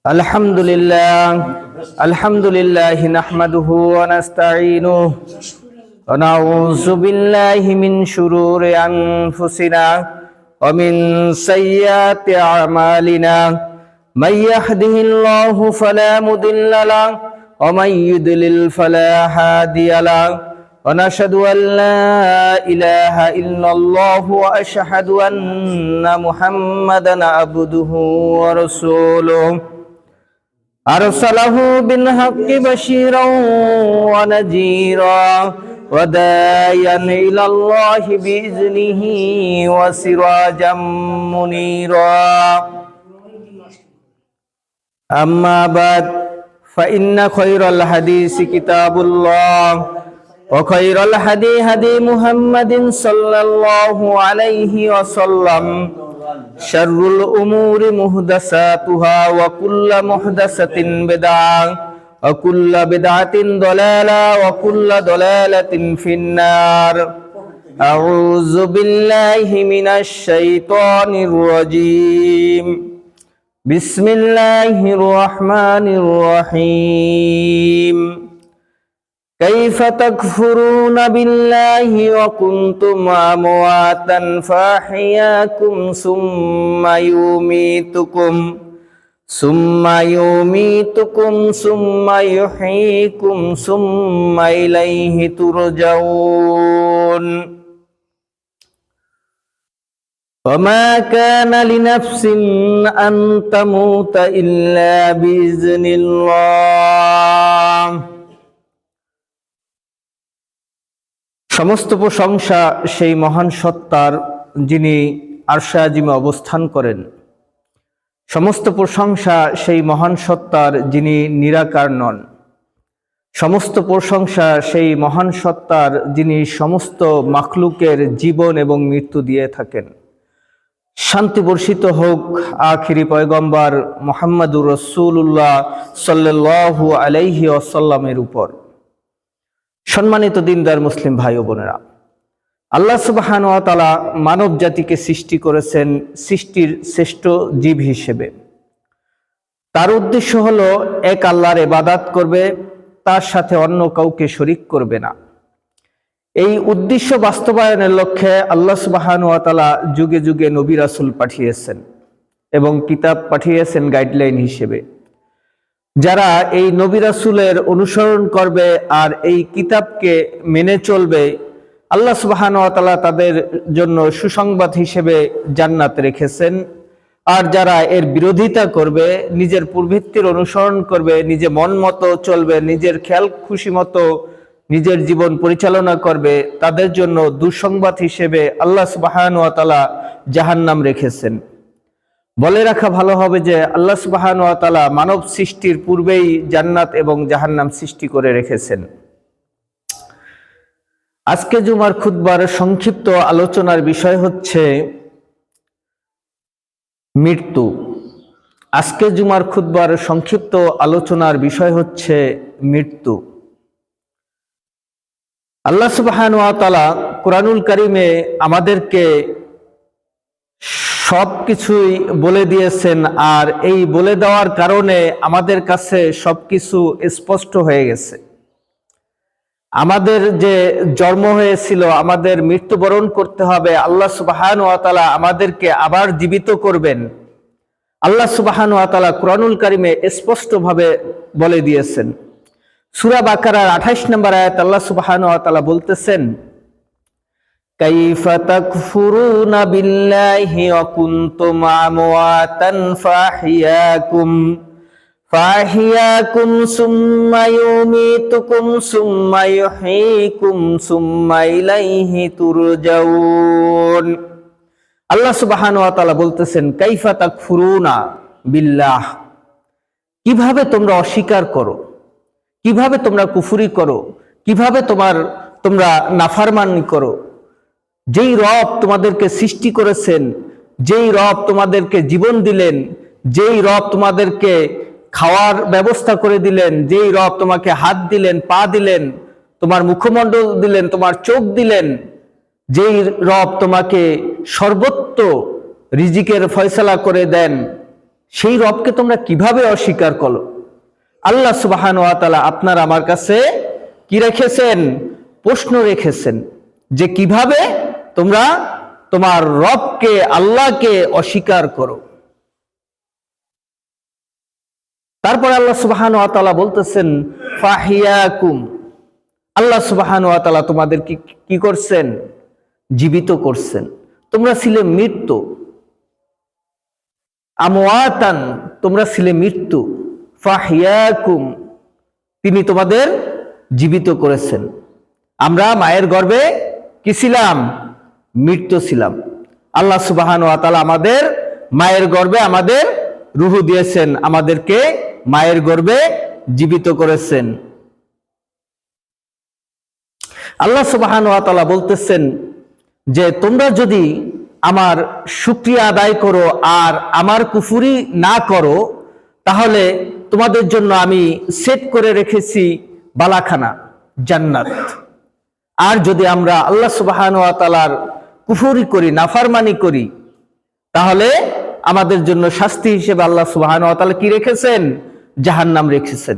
আলহামদুলিল্লাহ নাহমাদুহু ওয়া নাস্তাঈনুহু ওয়া নাউযু বিল্লাহি মিন শুরুরি আনফুসিনা ওয়া মিন সাইয়্যাতি আমালিনা মান ইয়াহদিহিল্লাহু ফালা মুদিল্লা লাহু ওয়া মান ইউদ্লিল ফালা হাদিয়া লাহু ওয়া নাশহাদু আল লা ইলাহা ইল্লাল্লাহু ওয়া আশহাদু আন্না মুহাম্মাদান আবদুহু ওয়া রাসূলুহু আরসালাহু বিল হাক্কি বাশীরাও ওয়া নাযীরা ওয়া দা'iয়ান ইলাল্লাহি বিইযনিহি ওয়া সিরাজাম মুনীরা আম্মা বাদ ফাইন্না খায়রাল হাদিসি কিতাবুল্লাহ ওয়া খায়রাল হাদী হাদী মুহাম্মাদিন সাল্লাল্লাহু আলাইহি ওয়াসাল্লাম শাররুল উমুরি মুহদাসাতুহা ওয়া কুল্লু মুহদাসাতিন বিদআহ ওয়া কুল্লু বিদআতিন দালালা ওয়া কুল্লু দালালাতিন ফিন্নার আউযু বিল্লাহি মিনাশ শাইতানির রাজীম বিসমিল্লাহির রহমানির রহিম কাইফা তাকফুরুনা বিল্লাহি ওয়া কুনতুম আমওয়াতান ফাহিয়াকুম সুম্মা ইউমীতুকুম সুম্মা ইউহয়ীকুম সুম্মা ইলাইহি তুরজাউন ওয়ামা কানা লিনাফসিন আন তামুতা ইল্লা বিইজনিল্লাহ। সমস্ত প্রশংসা সেই মহান সত্তার যিনি আরশে আজিমে অবস্থান করেন। সমস্ত প্রশংসা সেই মহান সত্তার যিনি নিরাকার নন। সমস্ত প্রশংসা সেই মহান সত্তার যিনি সমস্ত মাখলুকের জীবন এবং মৃত্যু দিয়ে থাকেন। শান্তি বর্ষিত হোক আখিরি পয়গম্বর মুহাম্মদুর রাসূলুল্লাহ সাল্লাল্লাহু আলাইহি ওয়াসাল্লামের উপর। সম্মানিত দিনদার মুসলিম ভাই ও বোনেরা, আল্লাহ সুবহানাহু ওয়া তাআলা মানব জাতিকে সৃষ্টি করেছেন সৃষ্টির শ্রেষ্ঠ জীব হিসেবে। তার উদ্দেশ্য হলো এক আল্লাহর ইবাদত করবে, তার সাথে অন্য কাউকে শরীক করবে না। এই উদ্দেশ্য বাস্তবায়নের লক্ষ্যে আল্লাহ সুবহানাহু ওয়া তাআলা যুগে যুগে নবী রাসূল পাঠিয়েছেন এবং কিতাব পাঠিয়েছেন গাইডলাইন হিসেবে। যারা এই নবী রাসূলের অনুসরণ করবে আর এই কিতাবকে মেনে চলবে, আল্লাহ সুবহানাহু ওয়া তাআলা তাদের জন্য সুসংবাদ হিসেবে জান্নাত রেখেছেন। আর যারা এর বিরোধিতা করবে, নিজের প্রবৃত্তির অনুসরণ করবে, নিজে মন মতো চলবে, নিজের খেয়াল খুশি মতো নিজের জীবন পরিচালনা করবে, তাদের জন্য দুঃসংবাদ হিসেবে আল্লাহ সুবহানাহু ওয়া তাআলা জাহান্নাম রেখেছেন। বলে রাখা ভালো হবে যে আল্লাহ সুবহানাহু ওয়া তাআলা মানব সৃষ্টির পূর্বেই জান্নাত এবং জাহান্নাম সৃষ্টি করে রেখেছেন। আজকে জুমার খুতবার সংক্ষিপ্ত আলোচনার বিষয় হচ্ছে মৃত্যু। আজকে জুমার খুতবার সংক্ষিপ্ত আলোচনার বিষয় হচ্ছে মৃত্যু। আল্লাহ সুবহানাহু ওয়া তাআলা কুরআনুল কারীমে আমাদেরকে সবকিছুই বলে দিয়েছেন, আর এই বলে দেওয়ার কারণে আমাদের কাছে সবকিছু স্পষ্ট হয়ে গেছে। আমাদের যে জন্ম হয়েছিল, আমাদের মৃত্যুবরণ করতে হবে, আল্লাহ সুবহানাহু ওয়া তাআলা আমাদেরকে আবার জীবিত করবেন। আল্লাহ সুবহানাহু ওয়া তাআলা কুরআনুল কারীমে স্পষ্টভাবে বলে দিয়েছেন। সূরা বাকারার 28 নম্বর আয়াত আল্লাহ সুবহানাহু ওয়া তাআলা বলতেছেন, কাইফা তাকফুরুনা বিল্লাহি ওয়া কুনতুম আমওয়াতান ফাহিয়াকুম সুম্মা ইউমীতুকুম সুম্মা ইউহয়ীকুম সুম্মা ইলাইহি তুরজাউন। আল্লাহ সুবহানাহু ওয়া তাআলা বলতেছেন, কাইফা তাকফুরুনা বিল্লাহ, কিভাবে তোমরা অস্বীকার করো, কিভাবে তোমরা কুফরি করো, কিভাবে তোমরা নাফরমানি করো। যেই রব তোমাদেরকে সৃষ্টি করেছেন, যেই রব তোমাদেরকে জীবন দিলেন, যেই রব তোমাদেরকে খাওয়ার ব্যবস্থা করে দিলেন, যেই রব তোমাকে হাত দিলেন, পা দিলেন, তোমার মুখমণ্ডল দিলেন, তোমার চোখ দিলেন, যেই রব তোমাকে সর্বত্র রিজিকের ফয়সালা করে দেন, সেই রবকে তোমরা কিভাবে অস্বীকার করো? আল্লাহ সুবহানাহু ওয়া তাআলা আপনার আমার কাছে কি রেখেছেন? প্রশ্ন রেখেছেন যে কিভাবে তোমরা তোমার রবকে, আল্লাহকে অস্বীকার করো। তারপর আল্লাহ সুবহানাহু ওয়া তাআলা বলতেছেন ফাহিয়াকুম, আল্লাহ সুবহানাহু ওয়া তাআলা তোমাদের কি করছেন? জীবিত করছেন। তোমরা ছিলে মৃত্যু, আমওয়াতান, তোমরা ছিলে মৃত্যু, ফাহিয়াকুম, তিনি তোমাদের জীবিত করেছেন। আমরা মায়ের গর্ভে কি ছিলাম? মৃত্যু ছিলাম। আল্লাহ সুবহানাহু ওয়া তাআলা আমাদের মায়ের গর্ভে আমাদের রূহ দিয়েছেন, আমাদেরকে মায়ের গর্ভে জীবিত করেছেন। আল্লাহ সুবহানাহু ওয়া তাআলা বলতেছেন যে তোমরা যদি আমার শুকরিয়া আদায় করো আর আমার কুফরি না করো, তাহলে তোমাদের জন্য আমি সেট করে রেখেছি বালাখানা, জান্নাত। আর যদি আমরা আল্লাহ সুবহানাহু ওয়া তাআলার কুফরি করি, নাফরমানি করি, তাহলে আমাদের জন্য শাস্তি হিসেবে আল্লাহ সুবহানাহু ওয়া তাআলা কি রেখেছেন? জাহান্নাম রেখেছেন।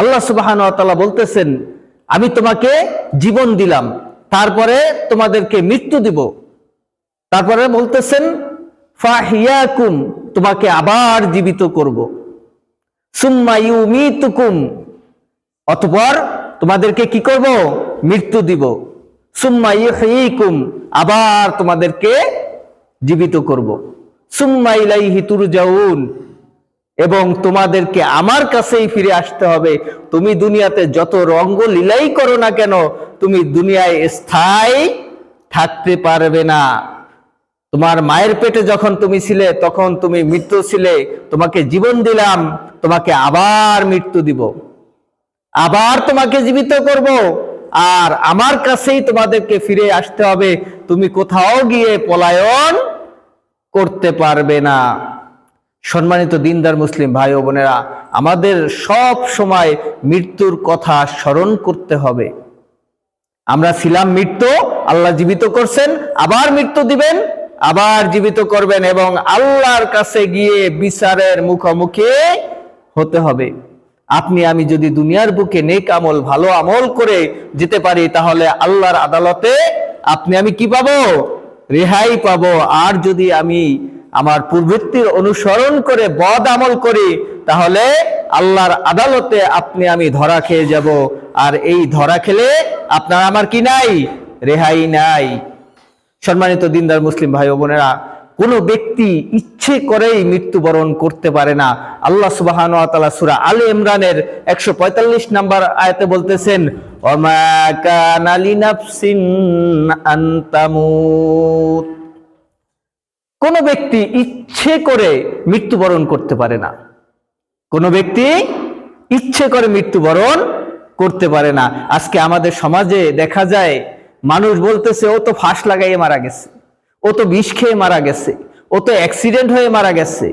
আল্লাহ সুবহানাহু ওয়া তাআলা বলতেছেন আমি তোমাকে জীবন দিলাম, তারপরে তোমাদেরকে মৃত্যু দিব। তারপরে বলতেছেন ফাহিয়াকুম, তোমাকে আবার জীবিত করব। সুম্মা ইউমিতুকুম, অতঃপর তোমাদেরকে কি করব? মৃত্যু দিব। সুম্মা ইউহয়িকুম, আবার তোমাদেরকে জীবিত করব। সুম্মা ইলাইহি তুরজাউন, এবং তোমাদেরকে আমার কাছেই ফিরে আসতে হবে। তুমি দুনিয়াতে যত রঙ্গ লীলাই করো না কেন, তুমি দুনিয়ায় স্থায়ী থাকতে পারবে না। তোমার মায়ের পেটে যখন তুমি ছিলে তখন তুমি মৃত্যু ছিলে, তোমাকে জীবন দিলাম, তোমাকে আবার মৃত্যু দিব, আবার তোমাকে জীবিত করব, আর আমার কাছেই তোমাদেরকে ফিরে আসতে হবে। তুমি কোথাও গিয়ে পলায়ন করতে পারবে না। সম্মানিত দিনদার মুসলিম ভাই ও বোনেরা, আমাদের সব সময় মৃত্যুর কথা স্মরণ করতে হবে। আমরা ছিলাম মৃত্যু, আল্লাহ জীবিত করছেন, আবার মৃত্যু দিবেন, আবার জীবিত করবেন, এবং আল্লাহর কাছে গিয়ে বিচারের মুখোমুখি হতে হবে। আপনি আমি যদি দুনিয়ার বুকে নেক আমল, ভালো আমল করে যেতে পারি, তাহলে আল্লাহর আদালতে আপনি আমি কি পাবো? রেহাই পাবো। আর যদি আমি আমার পূর্ববর্তীর অনুসরণ করে বদ আমল করি, তাহলে আল্লাহর আদালতে আপনি আমি ধরা খেয়ে যাব। আর এই ধরা খেলে আপনার আমার কি নাই? রেহাই নাই। সম্মানিত দিনদার মুসলিম ভাই ও বোনেরা, কোনো ব্যক্তি ইচ্ছে করেই মৃত্যুবরণ করতে পারে না। আল্লাহ সুবহানাহু ওয়া তাআলা সূরা আলে ইমরানের 145 নম্বর আয়াতে বলতেছেন ওয়ামা কানা লিনাফসিন আন তামুত, কোন ব্যক্তি ইচ্ছে করে মৃত্যুবরণ করতে পারে না। কোন ব্যক্তি ইচ্ছে করে মৃত্যুবরণ করতে পারে না। আজকে আমাদের সমাজে দেখা যায় মানুষ বলতেছে ও তো ফাঁস লাগাইয়ে মারা গেছে, ও তো বিষ খেয়ে মারা গেছে, ও তো অ্যাক্সিডেন্ট হয়ে মারা গেছে।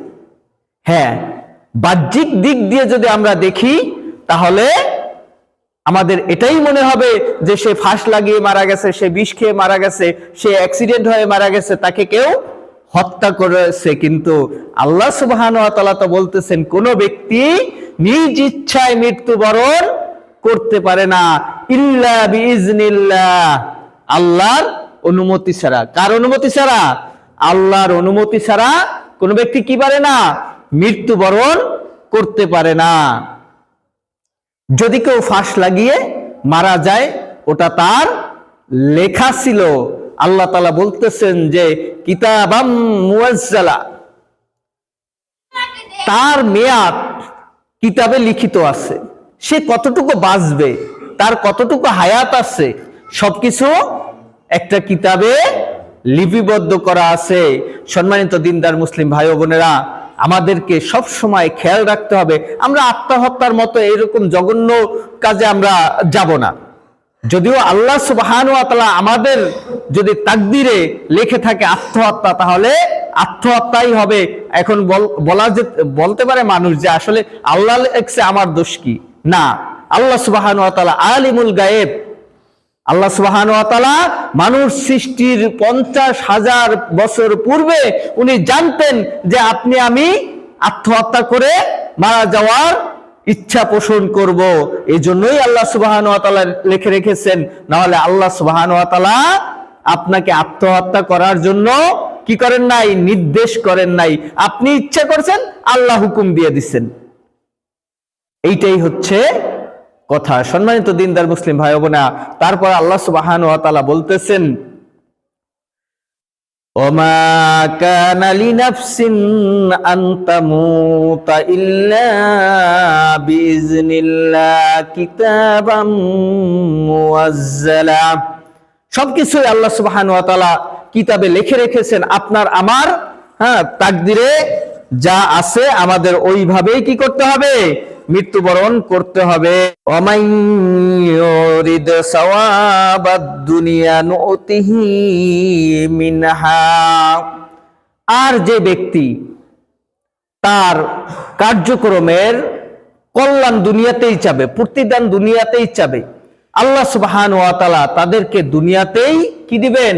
হ্যাঁ, বাহ্যিক দিক দিয়ে যদি আমরা দেখি তাহলে আমাদের এটাই মনে হবে যে সে ফাঁস লাগিয়ে মারা গেছে, সে বিষ খেয়ে মারা গেছে, সে অ্যাক্সিডেন্ট হয়ে মারা গেছে, তাকে কেউ হত্যা করেছে। কিন্তু আল্লাহ সুবহানাহু ওয়া তাআলা তো বলতেছেন কোন ব্যক্তি নিজ ইচ্ছায় মৃত্যুবরণ করতে পারে না, ইল্লা বিইজনিল্লাহ, আল্লাহর অনুমতি ছাড়া। কার অনুমতি ছাড়া? আল্লাহর অনুমতি ছাড়া কোন ব্যক্তি কি পারে না? মৃত্যুবরণ করতে পারে না। যদি কেউ ফাঁস লাগিয়ে মারা যায়, ওটা তার লেখা ছিল। আল্লাহ তাআলা বলতেছেন যে কিতাবাম মুআজ্জালা, তার মেয়াদ কিতাবে লিখিত আছে। সে কতটুকু বাঁচবে, তার কতটুকু হায়াত আছে, সবকিছু একটা কিতাবে লিপিবদ্ধ করা আছে। সম্মানিত দিনদার মুসলিম ভাই ও বোনেরা, আমাদেরকে সব সময় খেয়াল রাখতে হবে আমরা আত্মহত্যার মতো এরকম জঘন্য কাজে আমরা যাব না। যদিও আল্লাহ সুবহানাহু ওয়া তাআলা আমাদের যদি তাকদীরে লিখে থাকে আত্মহত্যা, তাহলে আত্মহত্যাই হবে। এখন বলতে পারে মানুষ যে আসলে আল্লাহ লিখছে, আমার দোষ কি? না, আল্লাহ সুবহানাহু ওয়া তাআলা আলিমুল গায়েব। আল্লাহ সুবহানাহু ওয়া তাআলা মানুষ সৃষ্টির 50,000 বছর পূর্বে উনি জানতেন যে আপনি আমি আত্মহত্যা করে মারা যাওয়ার ইচ্ছা পোষণ করব। এই জন্যই আল্লাহ সুবহানাহু ওয়া তাআলা লিখে রেখেছেন, না হলে আল্লাহ সুবহানাহু ওয়া তাআলা আপনাকে আত্মহত্যা করার জন্য কি করেন নাই, নির্দেশ করেন নাই। আপনি ইচ্ছা করছেন, আল্লাহ হুকুম দিয়ে দিচ্ছেন। এইটাই হচ্ছে কথা। সম্মানিত দিনদার মুসলিম ভাই বোনা, তারপর আল্লাহ সুবহানাহু ওয়া তাআলা বলতেছেন, ওমা কানা লিনাফসিন আন তামুতা ইল্লা বিইজনিল্লাহ কিতাবাম মুআজ্জালা। সবকিছুই আল্লাহ সুবহানাহু ওয়া তাআলা কিতাবে লিখে রেখেছেন। আপনার আমার তাকদিরে যা আছে আমাদের ওইভাবেই কি করতে হবে, মৃত্যুবরণ করতে হবে। ওয়ামান ইউরিদ সাওয়াবাদ দুনিয়া নুতিহি মিনহা। আর যে ব্যক্তি তার কার্যক্রমের কল্যাণ দুনিয়াতেই চাবে, প্রতিদান দুনিয়াতেই চাবে, আল্লাহ সুবহানাহু ওয়া তাআলা তাদেরকে দুনিয়াতেই কি দিবেন,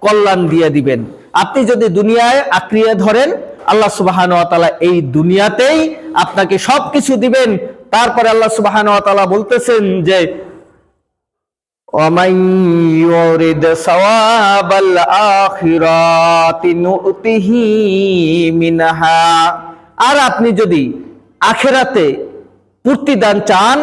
কল্যাণ দিয়ে দিবেন। আপনি যদি দুনিয়ায় আঁকড়িয়ে ধরেন, আল্লাহ সুবহানাহু ওয়া তাআলা এই দুনিয়াতেই আপনাকে সবকিছু দিবেন। তারপরে আল্লাহ সুবহানাহু ওয়া তাআলা বলতেছেন যে ওয়ামান ইউরিদ সাওয়াবাল আখিরাতি নুতিহি মিনহা। আর আপনি যদি আখিরাতে প্রতিদান চান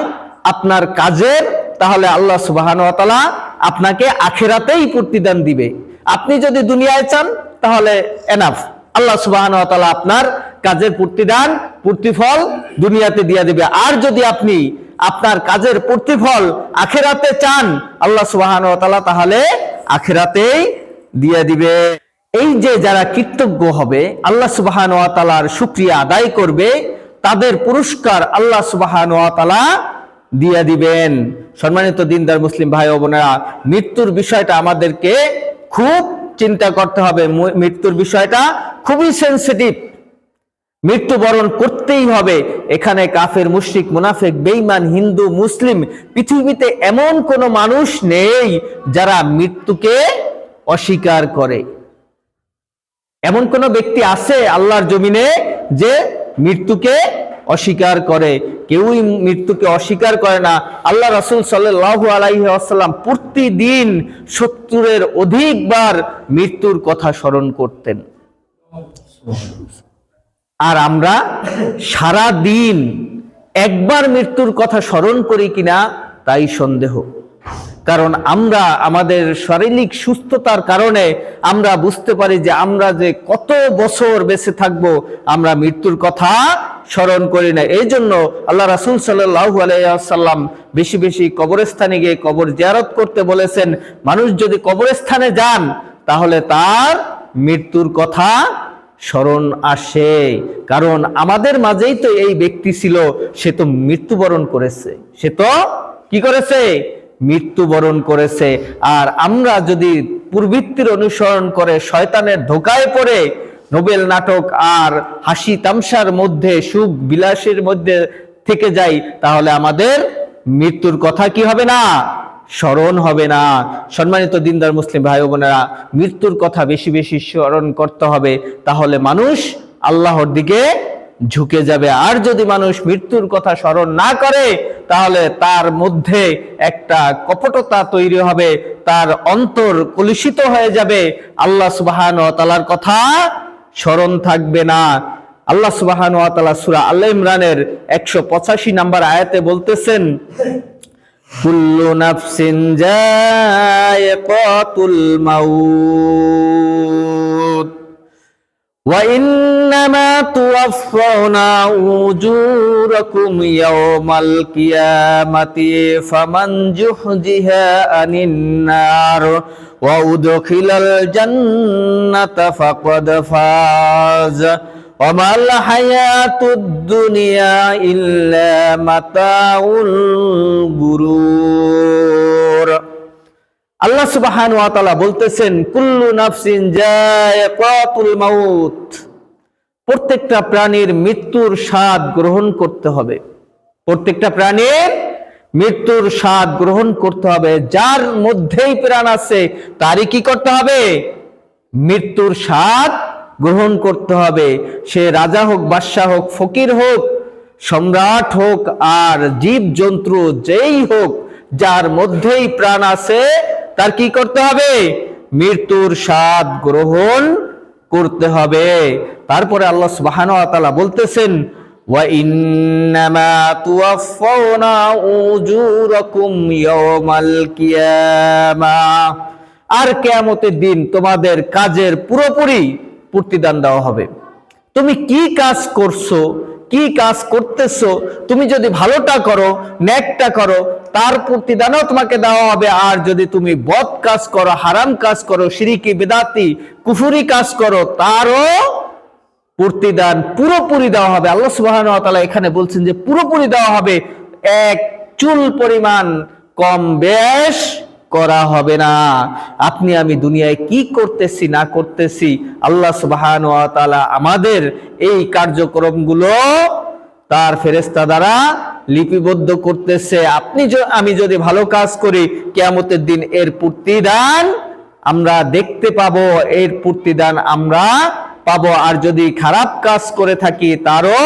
আপনার কাজের, তাহলে আল্লাহ সুবহানাহু ওয়া তাআলা আপনাকে আখিরাতেই প্রতিদান দিবে। আপনি যদি দুনিয়ায় চান তাহলে এনাফ, আল্লাহ সুবহানাহু ওয়া তাআলা আপনার কাজের প্রতিদান প্রতিফল দুনিয়াতে দিয়ে দিবে। আর যদি আপনি আপনার কাজের প্রতিফল আখিরাতে চান, আল্লাহ সুবহানাহু ওয়া তাআলা তাহলে আখিরাতেই দিয়ে দিবে। এই যে যারা কৃতজ্ঞ হবে, আল্লাহ সুবহানাহু ওয়া তাআলার শুকরিয়া আদায় করবে, তাদের পুরস্কার আল্লাহ সুবহানাহু ওয়া তাআলা দিয়ে দিবেন। সম্মানিত দিনদার মুসলিম ভাই ও বোনেরা, মৃত্যুর বিষয়টা আমাদেরকে খুব চিন্তা করতে হবে। মৃত্যুর বিষয়টা খুবই সেনসিটিভ। মৃত্যুবরণ করতেই হবে। এখানে কাফের, মুশরিক, মুনাফিক, বেঈমান, হিন্দু, মুসলিম, পৃথিবীতে এমন কোন মানুষ নেই যারা মৃত্যুকে অস্বীকার করে। এমন কোন ব্যক্তি আছে আল্লাহর জমিনে যে মৃত্যুকে অস্বীকার করে? কেউই মৃত্যুকে অস্বীকার করে না। আল্লাহ রাসূল সাল্লাল্লাহু আলাইহি ওয়াসাল্লাম প্রতিদিন 70-এর অধিকবার মৃত্যুর কথা স্মরণ করতেন। আর আমরা সারা দিন একবার মৃত্যুর কথা স্মরণ করি কিনা তাই সন্দেহ। কারণ আমরা আমাদের শারীরিক সুস্থতার কারণে আমরা বুঝতে পারি যে আমরা যে কত বছর বেঁচে থাকব, আমরা মৃত্যুর কথা স্মরণ করি না। এই জন্য আল্লাহ রাসূল সাল্লাল্লাহু আলাইহি ওয়াসাল্লাম বেশি বেশি কবরস্থানে গিয়ে কবর জিয়ারত করতে বলেছেন। মানুষ যদি কবরস্থানে যান তাহলে তার মৃত্যুর কথা স্মরণ আসে। কারণ আমাদের মাঝেই তো এই ব্যক্তি ছিল, সে তো মৃত্যুবরণ করেছে। সে তো কি করেছে? মৃত্যুবরণ করেছে। আর আমরা যদি প্রবৃত্তির অনুসরণ করে শয়তানের ধোঁকায় পড়ে নোবেল নাটক আর হাসি তামসার মধ্যে, সুখ বিলাসের মধ্যে থেকে যাই, তাহলে আমাদের মৃত্যুর কথা কি হবে না? স্মরণ হবে না। সম্মানিত দিনদার মুসলিম ভাই বোনেরা, মৃত্যুর কথা বেশি বেশি স্মরণ করতে হবে, তাহলে মানুষ আল্লাহর দিকে ঝুঁকে যাবে। আর যদি মানুষ মৃত্যুর কথা স্মরণ না করে, তাহলে তার মধ্যে একটা কপটতা তৈরি হবে, তার অন্তর কলুষিত হয়ে যাবে, আল্লাহ সুবহানাহু ওয়া তাআলার কথা স্মরণ থাকবে না। আল্লাহ সুবহানাহু ওয়া তাআলা সূরা আল ইমরানের 185 নম্বর আয়াতে বলতেছেন, কুল্লু নাফসিন যায়িকাতুল মাউত ওয়া ইন্নামা তুওয়াফাউনা উজুরাকুম ইয়াওমাল কিয়ামাতি ফামান যুহজিহা আনিন নার ওয়া উদখিলাল জান্নাতা ফাকাদ ফাজ ওয়া মাল হায়াতুদ দুনিয়া ইল্লা মাতাউল গুরুর। আল্লাহ সুবহানাহু ওয়া তাআলা বলতেছেন, কুল্লু নাফসিন যায়িকাতুল মাউত, প্রত্যেকটা প্রাণীর মৃত্যুর স্বাদ গ্রহণ করতে হবে। প্রত্যেকটা প্রাণীর মৃত্যুর স্বাদ গ্রহণ করতে হবে। যার মধ্যেই প্রাণ আছে তারই কি করতে হবে? মৃত্যুর স্বাদ গ্রহণ করতে হবে। সে রাজা হোক, বাদশাহ হোক, ফকির হোক, সম্রাট হোক, আর জীব জন্তু যেই হোক, যার মধ্যেই প্রাণ আছে, তার কি করতে হবে? মৃত্যুর স্বাদ গ্রহণ করতে হবে। তারপরে আল্লাহ সুবহানাহু ওয়া তাআলা বলতেছেন, ওয়া ইন্নামা তুওয়াফাউনা উজুরাকুম ইয়াওমাল কিয়ামাহ, আর কিয়ামতের দিন তোমাদের কাজের পুরোপুরি প্রতিদান দেওয়া হবে। তুমি কি কাজ করছো, কি কাজ করতেছো, তুমি যদি ভালোটা করো, নেকটা করো, তার প্রতিদানও তোমাকে দেওয়া হবে। আর যদি তুমি বদ কাজ করো, হারাম কাজ করো, শিরকি বিদআতি কুফরি কাজ করো, তারও প্রতিদান পুরোপুরি দেওয়া হবে। আল্লাহ সুবহানাহু ওয়া তাআলা এখানে বলছেন যে পুরোপুরি দেওয়া হবে, এক চুল পরিমাণ কম বেশ করা হবে না। আপনি আমি দুনিয়ায় কি করতেছি না করতেছি, আল্লাহ সুবহানাহু ওয়া তাআলা আমাদের এই কার্যক্রমগুলো তার ফেরেশতা দ্বারা লিপিবদ্ধ করতেছে। আমি যদি ভালো কাজ করি, কিয়ামতের দিন এর প্রতিদান আমরা দেখতে পাবো, এর প্রতিদান আমরা পাবো। আর যদি খারাপ কাজ করে থাকি, তারও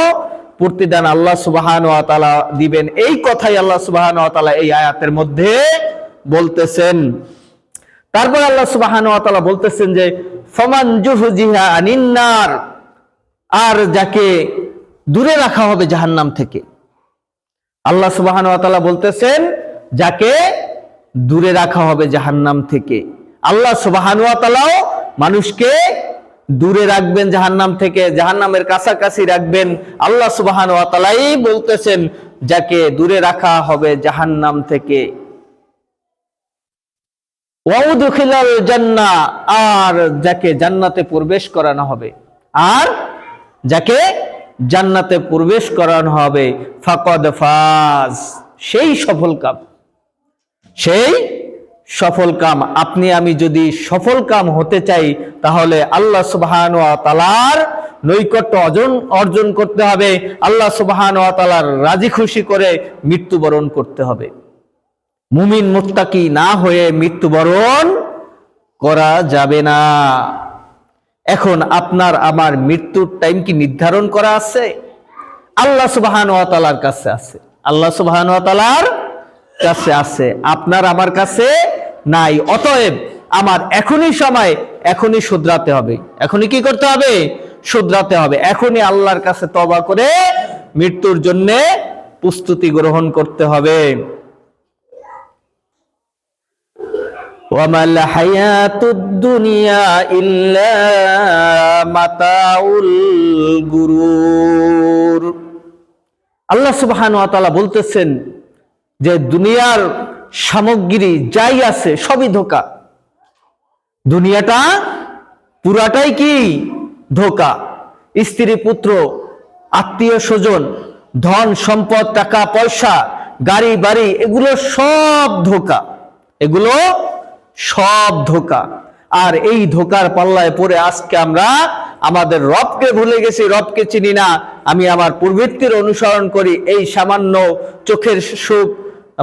প্রতিদান আল্লাহ সুবহানাহু ওয়া তাআলা দিবেন। এই কথাই আল্লাহ সুবহানাহু ওয়া তাআলা এই আয়াতের মধ্যে বলতেছেন। তারপর আল্লাহ সুবহানাহু ওয়া তাআলা বলতেছেন যে ফামান জুহজিহা আনিন নার, আর যাকে দূরে রাখা হবে জাহান্নাম থেকে। আল্লাহ সুবহানাহু ওয়া তাআলা বলতেছেন যাকে দূরে রাখা হবে জাহান্নাম থেকে। আল্লাহ সুবহানাহু ওয়া তাআলাও মানুষকে দূরে রাখবেন জাহান্নাম থেকে, জাহান্নামের কাছাকাছি রাখবেন। আল্লাহ সুবহানাহু ওয়া তাআলাই বলতেছেন যাকে দূরে রাখা হবে জাহান্নাম থেকে। ওয়াউদখিলাল জান্নাহ, আর যাকে জান্নাতে প্রবেশ করানো হবে, আর যাকে জান্নাতে প্রবেশ করানো হবে, ফাকাদ ফাজ, সেই সফল কাম, সেই সফল কাম। আপনি আমি যদি সফল কাম হতে চাই, তাহলে আল্লাহ সুবহানাহু ওয়া তাআলার নৈকট্য অর্জন করতে হবে, আল্লাহ সুবহানাহু ওয়া তাআলার রাজি খুশি করে মৃত্যুবরণ করতে হবে। মুমিন মুত্তাকি না হয়ে মৃত্যুবরণ করা যাবে না। এখন আপনার আমার মৃত্যুর টাইম কি নির্ধারণ করা আছে? আল্লাহ সুবহানাহু ওয়া তাআলার কাছে আছে, আল্লাহ সুবহানাহু ওয়া তাআলার কাছে আছে, আপনার আমার কাছে নাই। অতএব আমার এখনই সময়, এখনই শুধরাতে হবে। এখনই কি করতে হবে? শুধরাতে হবে। এখনই আল্লাহর কাছে তওবা করে মৃত্যুর জন্য প্রস্তুতি গ্রহণ করতে হবে। ওয়ামাল হায়াতুদ দুনিয়া ইল্লা মাতাউল গুরুর। আল্লাহ সুবহানাহু ওয়া তাআলা বলতেছেন যে দুনিয়ার সামগ্রী যাই আছে সবই ধোঁকা। দুনিয়াটা পুরাটাই কি? ধোঁকা। স্ত্রী, পুত্র, আত্মীয় স্বজন, ধন সম্পদ, টাকা পয়সা, গাড়ি বাড়ি, এগুলো সব ধোঁকা, এগুলো সব ধোঁকা। আর এই ধোঁকার পাল্লায় পড়ে আজকে আমরা আমাদের রবকে ভুলে গেছি, রবকে চিনি না। আমি আমার প্রবৃত্তির অনুসরণ করি, এই সামান্য চোখের সুখ,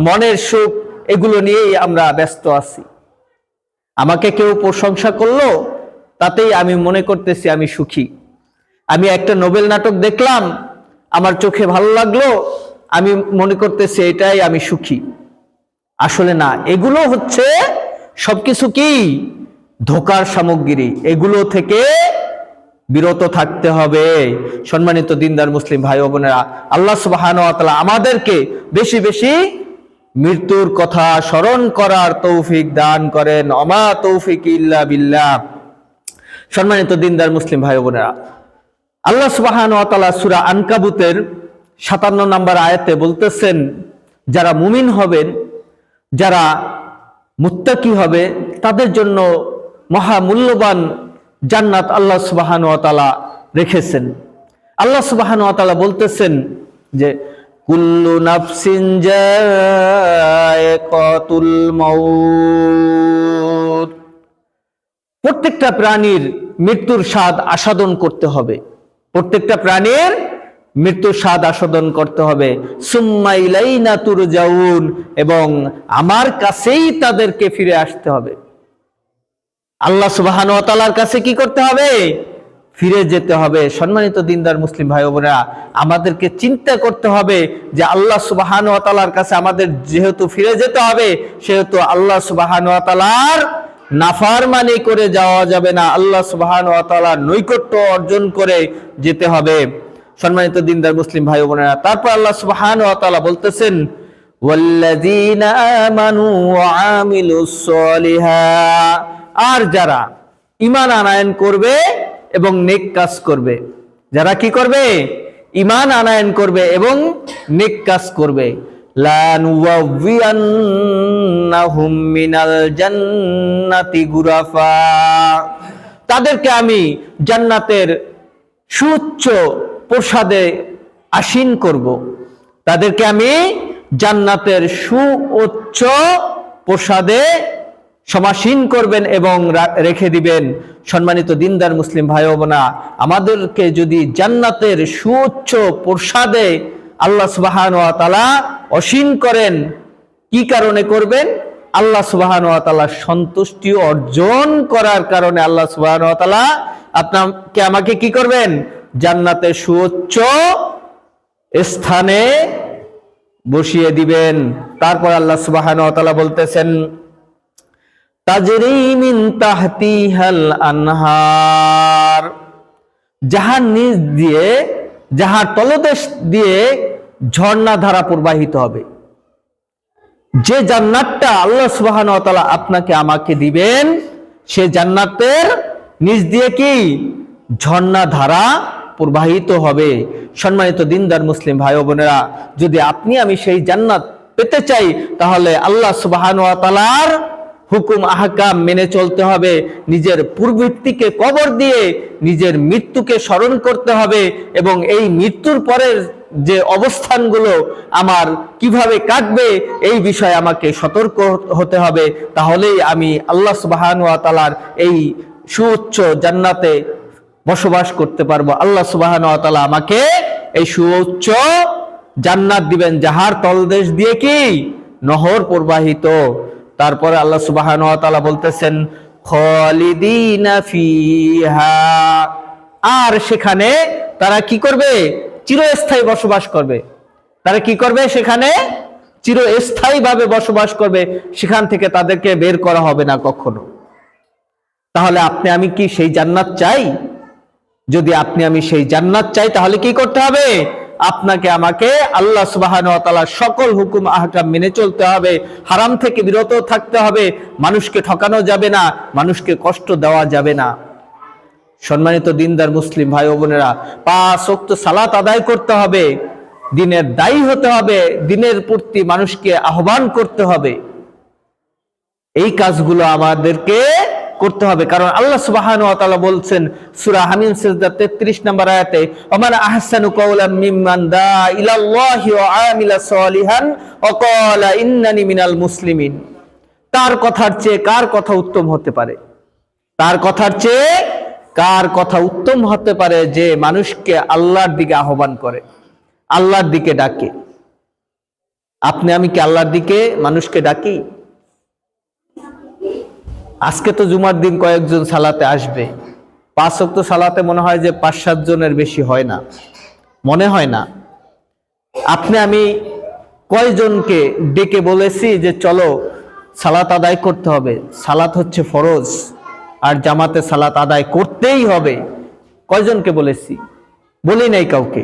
মনের সুখ, এগুলো নিয়েই আমরা ব্যস্ত আছি। আমাকে কেউ প্রশংসা করলো, তাতেই আমি মনে করতেছি আমি সুখী। আমি একটা নোবেল নাটক দেখলাম, আমার চোখে ভালো লাগলো, আমি মনে করতেছি এটাই আমি সুখী। আসলে না, এগুলো হচ্ছে সবকিছু কি? ধোঁকার সামগ্রী। এগুলো থেকে বিরত থাকতে হবে। সম্মানিত দিনদার মুসলিম ভাই ও বোনেরা, আল্লাহ সুবহানাহু ওয়া তাআলা আমাদেরকে বেশি বেশি মৃত্যুর কথা স্মরণ করার তৌফিক দান করেন। ওমা তৌফিক ইল্লা বিল্লাহ। সম্মানিত দিনদার মুসলিম ভাই ও বোনেরা, আল্লাহ সুবহানাহু ওয়া তাআলা সূরা আনকাবুতের 57 নম্বর আয়াতে বলতেছেন, যারা মুমিন হবেন, যারা মুত্তাকি হবে, তাদের জন্য মহা মূল্যবান জান্নাত আল্লাহ সুবহানাহু ওয়া তাআলা রেখেছেন। আল্লাহ সুবহানাহু ওয়া তাআলা বলতেছেন যে কুল্লু নাফসিন যায়কাতুল মাউত, প্রত্যেকটা প্রাণীর মৃত্যুর স্বাদ আস্বাদন করতে হবে। প্রত্যেকটা প্রাণীর মৃত্যুর স্বাদ আস্বাদন করতে হবে। সুম্মা ইলাইনা তুরজাউন, এবং আমার কাছেই তাদেরকে ফিরে আসতে হবে। আল্লাহ সুবহানাহু ওয়া তাআলার কাছে কি করতে হবে? ফিরে যেতে হবে। সম্মানিত দিনদার মুসলিম ভাই বোনেরা, আমাদেরকে চিন্তা করতে হবে যে আল্লাহ সুবহানাহু ওয়া তাআলার কাছে আমাদের যেহেতু ফিরে যেতে হবে, সেহেতু আল্লাহ সুবহানাহু ওয়া তাআলার নাফরমানি করে যাওয়া যাবে না, আল্লাহ সুবহানাহু ওয়া তাআলার নৈকট্য অর্জন করে যেতে হবে। সম্মানিত দিনদার মুসলিম ভাই বোনেরা, তারপর আল্লাহ সুবহানাহু ওয়া তাআলা বলতেছেন, ওয়াল্লাযীনা আমানু ওয়া আমিলুস সলিহাত, আর যারা ঈমান আনয়ন করবে এবং নেক কাজ করবে, যারা কি করবে? ঈমান আনয়ন করবে এবং নেক কাজ করবে, লা নুওয়াফিয়ান্নাহুম মিনাল জান্নাতি গুরাফা, তাদেরকে আমি জান্নাতের সুউচ্চ প্রসাদে আসীন করব। তাদেরকে আমি জান্নাতের সুউচ্চ প্রসাদে সমাসীন করবেন এবং রেখে দিবেন। সম্মানিত দিনদার মুসলিম ভাই ও বোনা, আমাদেরকে যদি জান্নাতের সুউচ্চ প্রসাদে আল্লাহ সুবহানাহু ওয়া তাআলা অসীন করেন, কি কারণে করবেন? আল্লাহ সুবহানাহু ওয়া তাআলার সন্তুষ্টি অর্জন করার কারণে আল্লাহ সুবহানাহু ওয়া তাআলা আপনাকে আমাকে কি করবেন? জান্নাতের সুউচ্চ স্থানে বসিয়ে দিবেন। তারপর আল্লাহ সুবহানাহু ওয়া তাআলা বলতেছেন, তাজরি মিন তাহতিহাল আনহার, যাহার নিচ দিয়ে, যাহার তলদেশ দিয়ে ঝর্ণা ধারা প্রবাহিত হবে। যে জান্নাতটা আল্লাহ সুবহানাহু ওয়া তাআলা আপনাকে আমাকে দিবেন, সে জান্নাতের নিচ দিয়ে কি ঝর্ণা ধারা প্রবাহিত হবে। সম্মানিত দিনদার মুসলিম ভাই ও বোনেরা, যদি আপনি আমি সেই জান্নাত পেতে চাই, তাহলে আল্লাহ সুবহানাহু ওয়া তাআলার হুকুম আহকাম মেনে চলতে হবে। নিজের পূর্ববর্তীকে কবর দিয়ে নিজের মৃত্যুকে স্মরণ করতে হবে এবং এই মৃত্যুর পরের যে অবস্থানগুলো আমার কিভাবে কাটবে, এই বিষয়ে আমাকে সতর্ক হতে হবে। তাহলেই আমি আল্লাহ সুবহানাহু ওয়া তাআলার এই সুউচ্চ জান্নাতে বসবাস করতে পারবো। আল্লাহ সুবহানাহু ওয়া তাআলা আমাকে এই সুউচ্চ জান্নাত দিবেন, যাহার তলদেশ দিয়ে কি নহর প্রবাহিত। তারপরে আল্লাহ সুবহানাহু ওয়া তাআলা বলতেছেন, খালিদিনা ফিহা, আর সেখানে তারা কি করবে? চিরস্থায়ী বসবাস করবে। তারা কি করবে? সেখানে চিরস্থায়ী ভাবে বসবাস করবে, সেখান থেকে তাদেরকে বের করা হবে না কখনো। তাহলে আপনি আমি কি সেই জান্নাত চাই? যদি আপনি আমি সেই জান্নাত চাই, তাহলে কি করতে হবে? আপনাকে আমাকে আল্লাহ সুবহানাহু ওয়া তাআলার সকল হুকুম আহকাম মেনে চলতে হবে, হারাম থেকে বিরত থাকতে হবে, মানুষকে ঠকানো যাবে না, মানুষকে কষ্ট দেওয়া যাবে না। সম্মানিত দিনদার মুসলিম ভাই ও বোনেরা, 5 ওয়াক্ত সালাত আদায় করতে হবে, দিনের দায়ী হতে হবে, দিনের প্রতি মানুষকে আহ্বান করতে হবে। এই কাজগুলো আমাদেরকে করতে হবে, কারণ আল্লাহ সুবহানাহু ওয়া তাআলা বলছেন সূরা হামিম সিজদা 33 নম্বর আয়াতে, ওমান আহসানু কাওলাম মিম্মান দা ইলাল্লাহি ওয়া আমিলা সলিহান ওয়া ক্বালা ইন্নানি মিনাল মুসলিমিন। তার কথার চেয়ে কার কথা উত্তম হতে পারে? তার কথার চেয়ে কার কথা উত্তম হতে পারে যে মানুষকে আল্লাহর দিকে আহ্বান করে, আল্লাহর দিকে ডাকে? আপনি আমি কি আল্লাহর দিকে মানুষকে ডাকি? আজকে তো জুমার দিন কয়েকজন সালাতে আসবে, 5 ওয়াক্ত সালাতে মনে হয় যে 5-7 জনের বেশি হয় না, মনে হয় না। আপনি আমি কয়জনকে ডেকে বলেছি যে চলো সালাত আদায় করতে হবে? সালাত হচ্ছে ফরজ, আর জামাতে সালাত আদায় করতেই হবে। কয়জনকে বলেছি? বলি নাই কাউকে।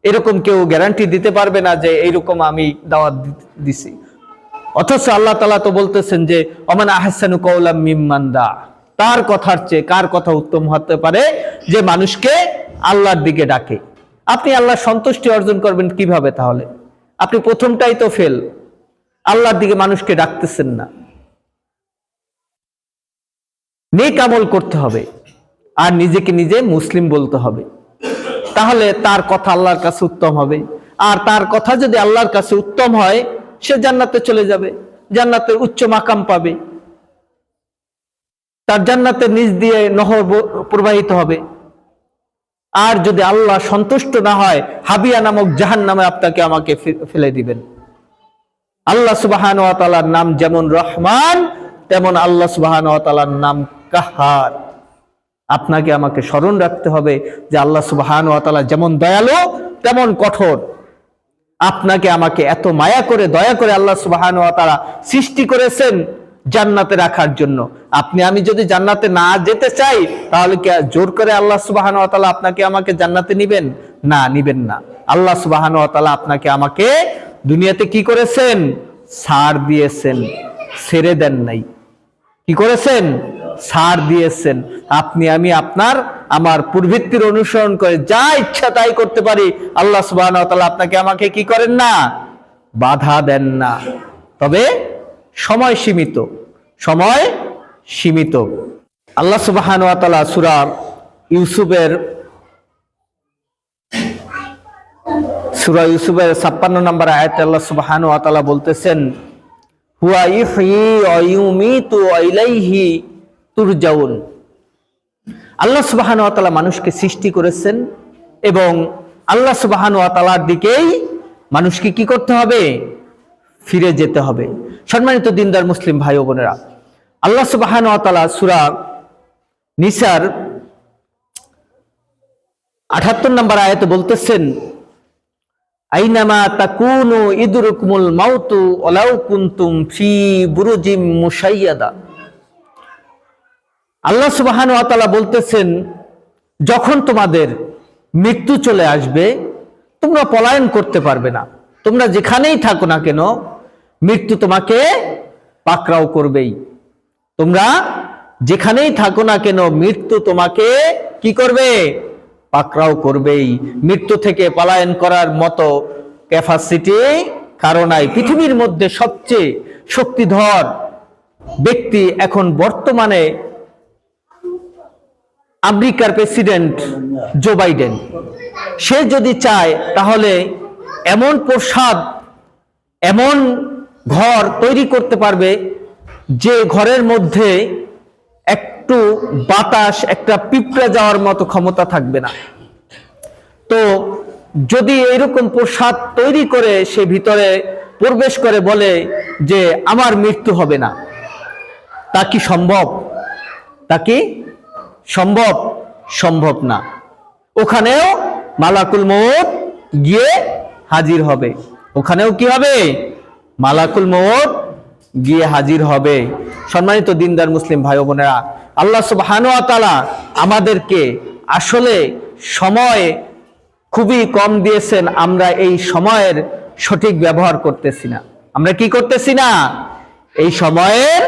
এরকম কেউ গ্যারান্টি দিতে পারবে না যে এইরকম আমি দাওয়াত দিছি। অথচ আল্লাহ তাআলা তো বলতেছেন যে ওমান আহসানু কাওলাম মিম্মান দা, তার কথার চেয়ে কার কথা উত্তম হতে পারে যে মানুষকে আল্লাহর দিকে ডাকে। আপনি আল্লাহর সন্তুষ্টি অর্জন করবেন কিভাবে? তাহলে আপনি প্রথমটাই তো ফেল, আল্লাহর দিকে মানুষকে ডাকতেছেন না। নেক আমল করতে হবে আর নিজেকে নিজে মুসলিম বলতে হবে, তাহলে তার কথা আল্লাহর কাছে উত্তম হবে। আর তার কথা যদি আল্লাহর কাছে উত্তম হয়, সে জান্নাতে চলে যাবে, জান্নাতের উচ্চ মাকাম পাবে, তার জান্নাতের নিচ দিয়ে নহর প্রবাহিত হবে। আর যদি আল্লাহ সন্তুষ্ট না হয়, হাবিয়া নামক জাহান্নামে আপনাকে আমাকে ফেলে দিবেন। আল্লাহ সুবহানাহু ওয়া তাআলার নাম যেমন রহমান, তেমন আল্লাহ সুবহানাহু ওয়া তাআলার নাম কাহ্হার। আপনাকে আমাকে স্মরণ রাখতে হবে যে আল্লাহ সুবহানাহু ওয়া তাআলা যেমন দয়ালু তেমন কঠোর। আপনাকে আমাকে এত মায়া করে দয়া করে আল্লাহ সুবহানাহু ওয়া তাআলা সৃষ্টি করেছেন জান্নাতে রাখার জন্য। আপনি আমি যদি জান্নাতে না যেতে চাই তাহলে কি জোর করে আল্লাহ সুবহানাহু ওয়া তাআলা আপনাকে আমাকে জান্নাতে নিবেন? না, নিবেন না। আল্লাহ সুবহানাহু ওয়া তাআলা আপনাকে আমাকে দুনিয়াতে কি করেছেন? ছাড় দিয়েছেন, ছেড়ে দেন নাই। কি করেছেন? ছাড় দিয়েছেন। আপনি আমি আমার প্রবৃত্তির অনুসরণ করে যা ইচ্ছা তাই করতে পারি। আল্লাহ সুবহানাহু ওয়া তাআলা আপনাকে আমাকে কি করেন না? বাধা দেন না। তবে সময় সীমিত, সময় সীমিত। আল্লাহ সুবহানাহু ওয়া তাআলা সূরা ইউসুফের 56 নম্বর আয়াতে আল্লাহ সুবহানাহু ওয়া তাআলা বলতেছেন, হুয়া ইহয়ী ওয়া ইউমীতু ওয়া ইলাইহি তুরজাউন। আল্লাহ সুবহানাহু ওয়া তাআলা মানুষকে সৃষ্টি করেছেন এবং আল্লাহ সুবহানাহু ওয়া তাআলার দিকেই মানুষকে কি করতে হবে? ফিরে যেতে হবে। সম্মানিত দিনদার মুসলিম ভাই ও বোনেরা, আল্লাহ সুবহানাহু ওয়া তাআলা সূরা নিসার 78 নম্বর আয়াতে বলতেছেন, আইনামা তাকুনু ইদরুকুমুল মাউতু ওয়ালাউ কুনতুম ফি বুরুজিম মুশাইয়াদা। আল্লাহ সুবহানাহু ওয়া তাআলা বলতেছেন, যখন তোমাদের মৃত্যু চলে আসবে তোমরা পলায়ন করতে পারবে না। তোমরা যেখানেই থাকো না কেন মৃত্যু তোমাকে পাকড়াও করবেই। তোমরা যেখানেই থাকো না কেন মৃত্যু তোমাকে কি করবে? পাকড়াও করবেই। মৃত্যু থেকে পলায়ন করার মতো ক্যাপাসিটি কারো নাই। পৃথিবীর মধ্যে সবচেয়ে শক্তিধর ব্যক্তি এখন বর্তমানে আমেরিকার প্রেসিডেন্ট জো বাইডেন। সে যদি চায় তাহলে এমন প্রসাদ, এমন ঘর তৈরি করতে পারবে যে ঘরের মধ্যে একটু বাতাস, একটা পিঁপড়া যাওয়ার মতো ক্ষমতা থাকবে না। তো যদি এরকম প্রসাদ তৈরি করে সে ভিতরে প্রবেশ করে বলে যে আমার মৃত্যু হবে না, তা কি সম্ভব? তা কি সম্ভব? সম্ভব না। ওখানেও মালাকুল মউত গিয়ে হাজির হবে। ওখানেও কি হবে? মালাকুল মউত গিয়ে হাজির হবে। সম্মানিত দিনদার মুসলিম ভাই ও বোনেরা, আল্লাহ সুবহানাহু ওয়া তাআলা আমাদেরকে আসলে সময় খুবই কম দিয়েছেন। আমরা এই সময়ের সঠিক ব্যবহার করতেছি না। আমরা কি করতেছি না? এই সময়ের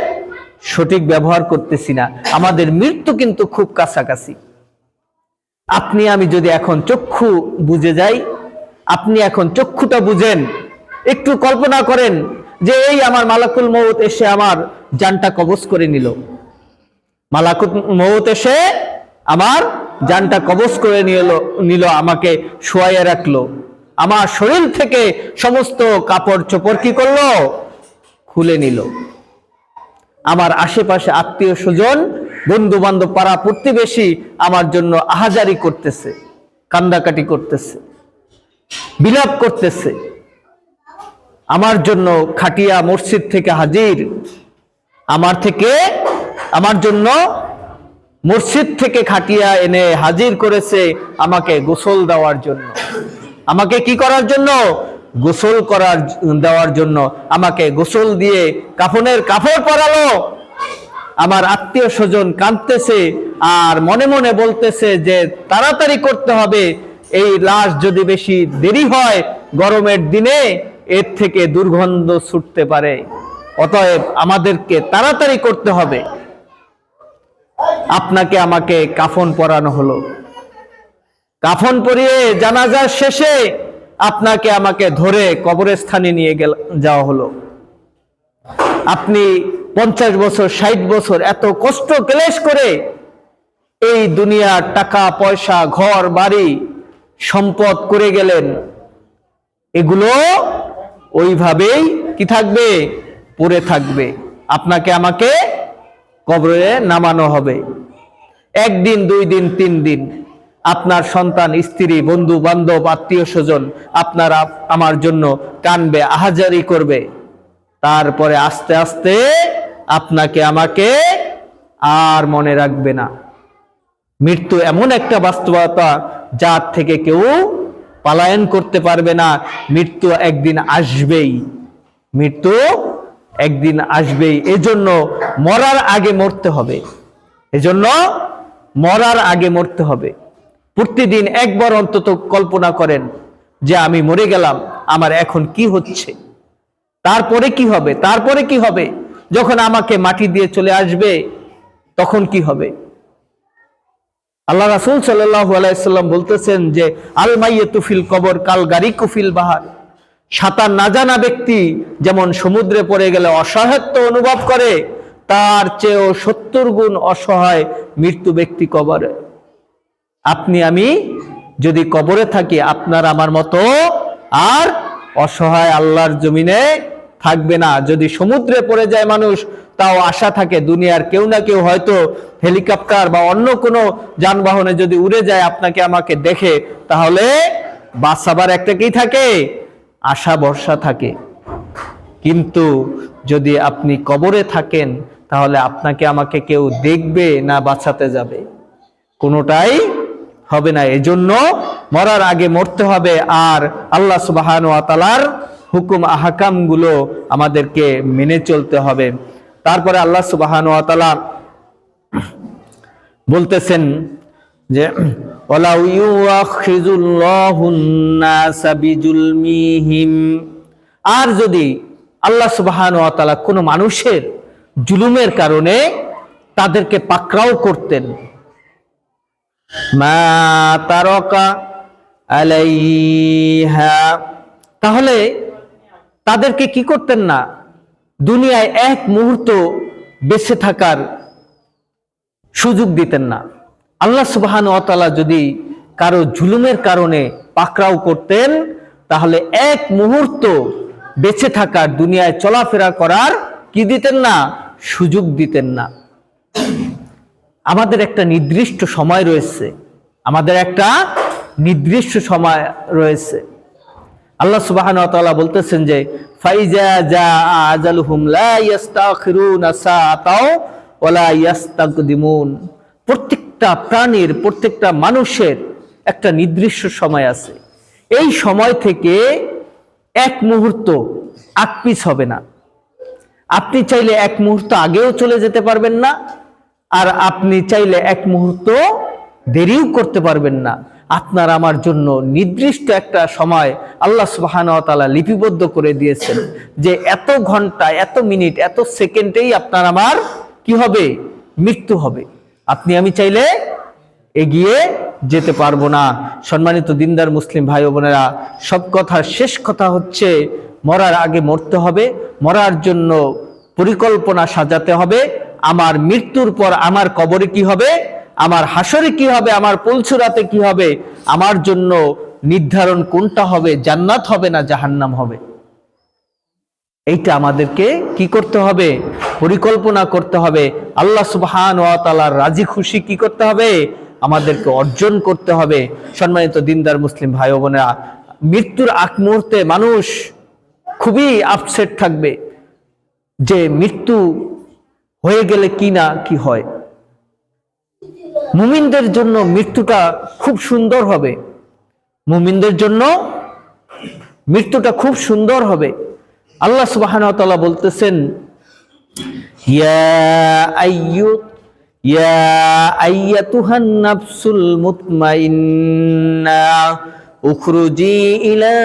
সঠিক ব্যবহার করতেছি না। আমাদের মৃত্যু কিন্তু খুব কাছাকাছি। আপনি আমি যদি এখন চক্ষু বুঝে যাই, আপনি এখন চক্ষুটা বুঝেন, একটু কল্পনা করেন যে এই আমার মালাকুল মউত এসে আমার জানটা কবজ করে নিল। মালাকুল মউত এসে আমার জানটা কবজ করে নিল, আমাকে শোয়াইয়া রাখলো। আমার শরীর থেকে সমস্ত কাপড় চোপড় কি করলো? খুলে নিল। আমার আশেপাশে আত্মীয় স্বজন, বন্ধু বান্ধব, পাড়া প্রতিবেশী আমার জন্য আহাজারি করতেছে, কান্দাকাটি করতেছে, বিলাপ করতেছে। আমার জন্য খাটিয়া মসজিদ থেকে হাজির, আমার জন্য মসজিদ থেকে খাটিয়া এনে হাজির করেছে আমাকে গোসল দেওয়ার জন্য। আমাকে কি করার জন্য? গোসল দেওয়ার জন্য। আমাকে গোসল দিয়ে কাফনের কাপড় পরালো। আমার আত্মীয় স্বজন কাঁদতেছে আর মনে মনে বলতেছে যে তাড়াতাড়ি করতে হবে, এই লাশ যদি বেশি দেরি হয় গরমের দিনে এর থেকে দুর্গন্ধ ছুটতে পারে, অতএব আমাদেরকে তাড়াতাড়ি করতে হবে। আপনাকে আমাকে কাফন পরানো হলো। কাফন পরিয়ে জানাজার শেষে আপনাকে আমাকে ধরে কবরস্থানে নিয়ে যাওয়া হলো। আপনি 50 বছর 60 বছর এত কষ্ট ক্লেশ করে এই দুনিয়ার টাকা পয়সা, ঘর বাড়ি, সম্পদ করে গেলেন। এগুলো ওইভাবেই কি থাকবে? পড়ে থাকবে। আপনাকে আমাকে কবরে নামানো হবে। 1 দিন 2 দিন 3 দিন আপনার সন্তান, স্ত্রী, বন্ধু বান্ধব, আত্মীয় স্বজন আপনারা আমার জন্য কানবে, আহাজারি করবে। তারপরে আস্তে আস্তে আপনাকে আমাকে আর মনে রাখবে না। মৃত্যু এমন একটা বাস্তবতা যার থেকে কেউ পলায়ন করতে পারবে না। মৃত্যু একদিন আসবেই, মৃত্যু একদিন আসবেই। এজন্য মরার আগে মরতে হবে, এজন্য মরার আগে মরতে হবে। প্রতিদিন একবার অন্তত কল্পনা করেন যে আমি মরে গেলাম, আমার এখন কি হচ্ছে, তারপরে কি হবে, তারপরে কি হবে, যখন আমাকে মাটি দিয়ে চলে আসবে তখন কি হবে। আল্লাহ রাসূল সাল্লাল্লাহু আলাইহি সাল্লাম বলতেছেন যে আল মাইয়িতু ফিল কবর কাল গারিকু ফিল বাহার। সাঁতার না জানা ব্যক্তি যেমন সমুদ্রে পড়ে গেলে অসহায়ত্ব অনুভব করে, তার চেয়েও 70 গুণ অসহায় মৃত্যু ব্যক্তি কবরে। আপনি আমি যদি কবরে থাকি, আপনার আমার মতো আর অসহায় আল্লাহর জমিনে থাকবে না। যদি সমুদ্রে পড়ে যায় মানুষ, তাও আশা থাকে দুনিয়ার কেউ না কেউ হয়তো হেলিকপ্টার বা অন্য কোনো যানবাহনে যদি উড়ে যায় আপনাকে আমাকে দেখে, তাহলে বাঁচাবার একটা কি থাকে, আশা ভরসা থাকে। কিন্তু যদি আপনি কবরে থাকেন, তাহলে আপনাকে আমাকে কেউ দেখবে না বাঁচাতে যাবে, কোনোটাই হবে না। এজন্য মরার আগে মরতে হবে, আর আল্লাহ সুবহানাহু ওয়া তাআলার হুকুম আহকাম গুলো আমাদেরকে মেনে চলতে হবে। তারপরে আল্লাহ সুবহানাহু ওয়া তাআলা বলতেছেন যে ওয়ালাউ ইউআখিযুল্লাহুন নাসা বিজুলমিহিম, আর যদি আল্লাহ সুবহানাহু ওয়া তাআলা কোনো মানুষের জুলুমের কারণে তাদেরকে পাকড়াও করতেন, মা তারাকা আলাইহা, তাহলে তাদেরকে কি করতেন না, দুনিয়ায় এক মুহূর্ত বেঁচে থাকার সুযোগ দিতেন না। আল্লাহ সুবহানাহু ওয়া তাআলা যদি কারো জুলুমের কারণে পাকড়াও করতেন, তাহলে এক মুহূর্ত বেঁচে থাকার, দুনিয়ায় চলাফেরা করার কি দিতেন না, সুযোগ দিতেন না। আমাদের একটা নির্দিষ্ট সময় রয়েছে, আমাদের একটা নির্দিষ্ট সময় রয়েছে। আল্লাহ সুবহানাহু ওয়া তাআলা বলতেছেন যে ফাইজা জা আজালুহুম লা ইস্তাখিরুনা সাআতাও ওয়া লা ইস্তাকদিমুন। প্রত্যেকটা প্রাণীর, প্রত্যেকটা মানুষের একটা নির্দিষ্ট সময় আছে। এই সময় থেকে এক মুহূর্ত আকপিস হবে না। আপনি চাইলে এক মুহূর্ত আগেও চলে যেতে পারবেন না, আর আপনি চাইলে এক মুহূর্ত দেরিও করতে পারবেন না। আপনার আমার জন্য নির্দিষ্ট একটা সময় আল্লাহ সুবহানাহু ওয়া তাআলা লিপিবদ্ধ করে দিয়েছেন যে এত ঘন্টা, এত মিনিট, এত সেকেন্ডেই আপনার আমার কি হবে, মৃত্যু হবে। আপনি আমি চাইলে এগিয়ে যেতে পারবো না। সম্মানিত দিনদার মুসলিম ভাই ও বোনেরা, সব কথার শেষ কথা হচ্ছে মরার আগে মরতে হবে, মরার জন্য পরিকল্পনা সাজাতে হবে। আমার মৃত্যুর পর আমার কবরে কি হবে, আমার হাসরে কি হবে, আমার পুলসুরাতে কি হবে, আমার জন্য নির্ধারণ কোনটা হবে, জান্নাত হবে না জাহান্নাম হবে। এইটা আমাদেরকে কি করতে হবে, পরিকল্পনা করতে হবে। আল্লাহ সুবহানাহু ওয়া তাআলার রাজি খুশি কি করতে হবে, আমাদেরকে অর্জন করতে হবে। সম্মানিত দিনদার মুসলিম ভাই ও বোনেরা, মৃত্যুর আগ মুহূর্তে মানুষ খুবই আপসেট থাকবে যে মৃত্যু হয়ে গেলে কি না কি হয়। মুমিনদের জন্য মৃত্যুটা খুব সুন্দর হবে, মুমিনদের জন্য মৃত্যুটা খুব সুন্দর হবে। আল্লাহ সুবহানাহু ওয়া তাআলা বলতেছেন ইয়া আইয়াতুহান নাফসুল মুতমাইন্না উখরুজি ইলা